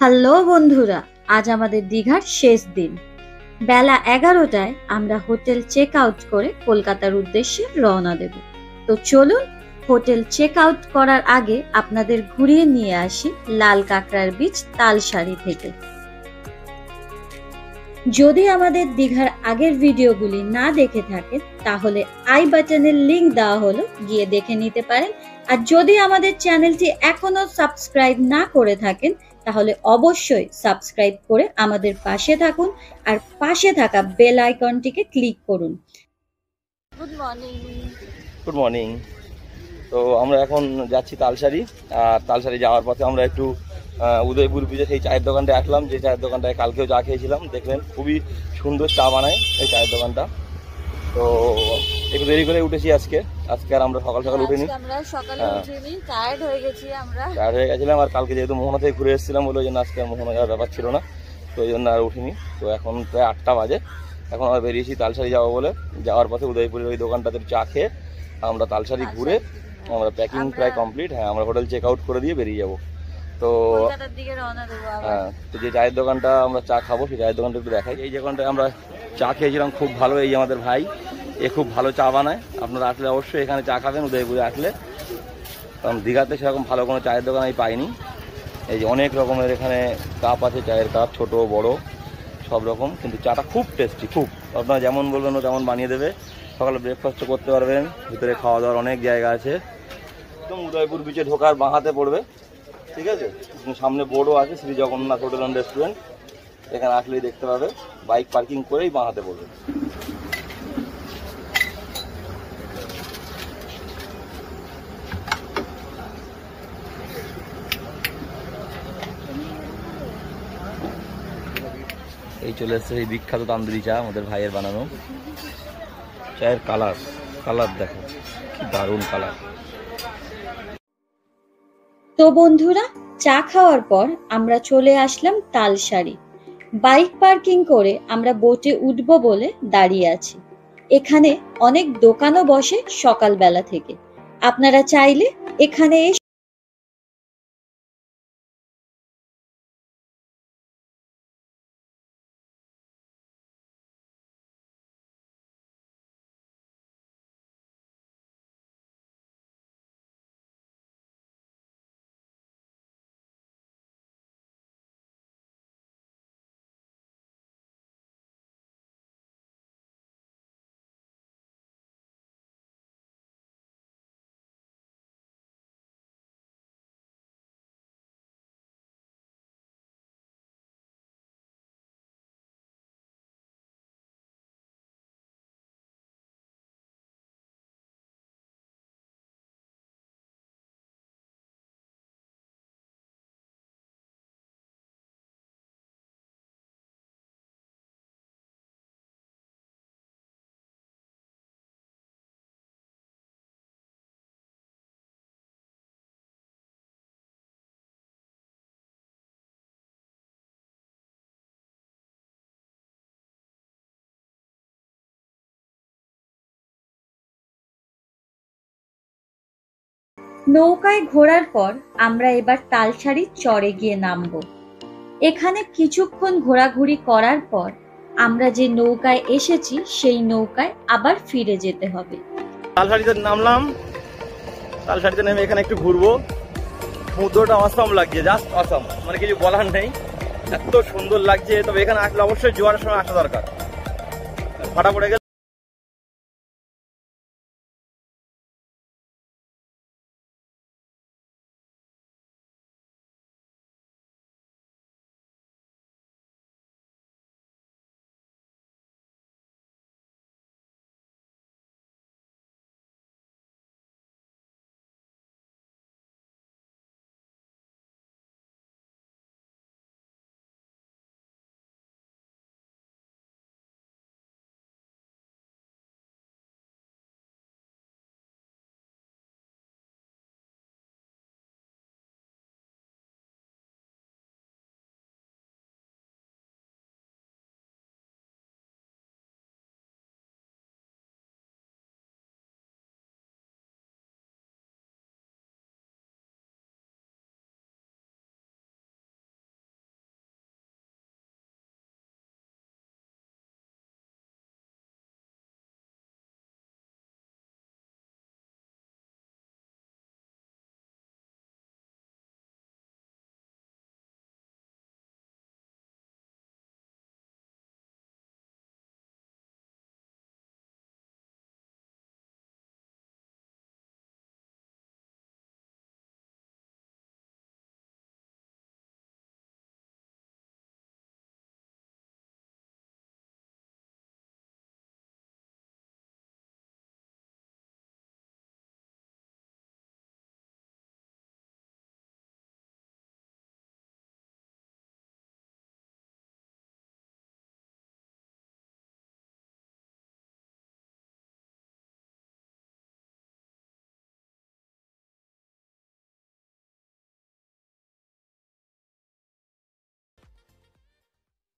Hello বন্ধুরা, আজ আমাদের দীঘার শেষ দিন। বেলা 11টায় আমরা হোটেল চেক আউট করে কলকাতার উদ্দেশ্যে রওনা দেব। তো চলুন হোটেল চেক আউট করার আগে আপনাদের ঘুরিয়ে নিয়ে আসি লাল কাঁকড়ার বীচ তালসারি থেকে। যদি আমাদের দীঘার আগের ভিডিওগুলি না দেখে থাকেন তাহলে আই বাটনের লিংক দেওয়া হলো, গিয়ে দেখে নিতে পারেন। আর যদি আমাদের চ্যানেলটি এখনো সাবস্ক্রাইব না করে থাকেন তাহলে অবশ্যই সাবস্ক্রাইব করে আমাদের পাশে থাকুন আর পাশে থাকা বেল আইকনটিকে ক্লিক করুন। Good morning. Good morning. তো আমরা এখন যাচ্ছি তালসারি। আর তালসারি যাওয়ার পথে আমরা একটু উদয়পুর বিচে সেই চায়ের দোকানটায় আসলাম, যে চায়ের দোকানটায় কালকেও চা খেয়েছিলাম। দেখলেন খুবই সুন্দর চা বানায় এই চায়ের দোকানটা। তো একটু দেরি করে উঠেছি আজকে আর আমরা সকাল সকাল উঠিনি, টায়ার্ড হয়ে গেছিলাম। আর কালকে যেহেতু মোহনা থেকে ঘুরে এসেছিলাম বলে ওই জন্য আজকে মোহনা যাওয়ার ব্যাপার ছিল না, তো ওই জন্য আর উঠিনি। তো এখন প্রায় 8টা বাজে, এখন আমরা বেরিয়েছি তালসারি যাবো বলে। যাওয়ার পথে উদয়পুরের ওই দোকানটাতে চা খেয়ে আমরা তালসারি ঘুরে আমরা প্যাকিং প্রায় কমপ্লিট। হ্যাঁ, আমরা হোটেল চেক আউট করে দিয়ে বেরিয়ে যাবো। তো হ্যাঁ, তো যে চায়ের দোকানটা আমরা চা খাবো সেই চায়ের দোকানটা একটু দেখাই। এই দোকানটায় আমরা চা খেয়েছিলাম, খুব ভালো। এই আমাদের ভাই, এ খুব ভালো চা বানায়। আপনারা আসলে অবশ্যই এখানে চা খাবেন উদয়পুরে আসলে, কারণ দীঘাতে সেরকম ভালো কোনো চায়ের দোকান আমি পাইনি। এই যে অনেক রকমের এখানে কাপ আছে, চায়ের কাপ ছোট বড় সব রকম, কিন্তু চাটা খুব টেস্টি। খুব, আপনারা যেমন বলবেন ও তেমন বানিয়ে দেবে। সকালে ব্রেকফাস্টও করতে পারবেন, ভিতরে খাওয়া দাওয়ার অনেক জায়গা আছে। একদম উদয়পুর বিচে ঢোকার বাঁ হাতে পড়বে, ঠিক আছে। সামনে বোর্ডও আছে Shri Jagannath hotel and restaurant, এখানে আসলেই দেখতে পাবে। বাইক পার্কিং করেই বাঁ হাতে পড়বে। এই চলে এসছে এই বিখ্যাত তান্দুরি চা, আমাদের ভাইয়ের বানানো। চায়ের কালার দেখো কি দারুণ কালার। তো বন্ধুরা, চা খাওয়ার পর আমরা চলে আসলাম তালসারি। বাইক পার্কিং করে আমরা বোটে উঠবো বলে দাঁড়িয়ে আছি। এখানে অনেক দোকানও বসে সকালবেলা থেকে, আপনারা চাইলে এখানে এসে নৌকায় ঘোরার পর আমরা এবার তালসারির চরে গিয়ে নামবো। এখানে কিছুক্ষণ ঘোরাঘুরি করার পর আমরা যে নৌকায় এসেছি সেই নৌকায় আবার ফিরে যেতে হবে। তালসারিতে নামলাম, তালসারিতে নেমে এখানে একটু ঘুরবো। সমুদ্রটা অসম লাগছে, জাস্ট অসম, মানে কিছু বলার নেই, এত সুন্দর লাগছে। তবে এখানে আসলে অবশ্যই জোয়ারের সময় আসা দরকার, ফাটা পড়ে গেলে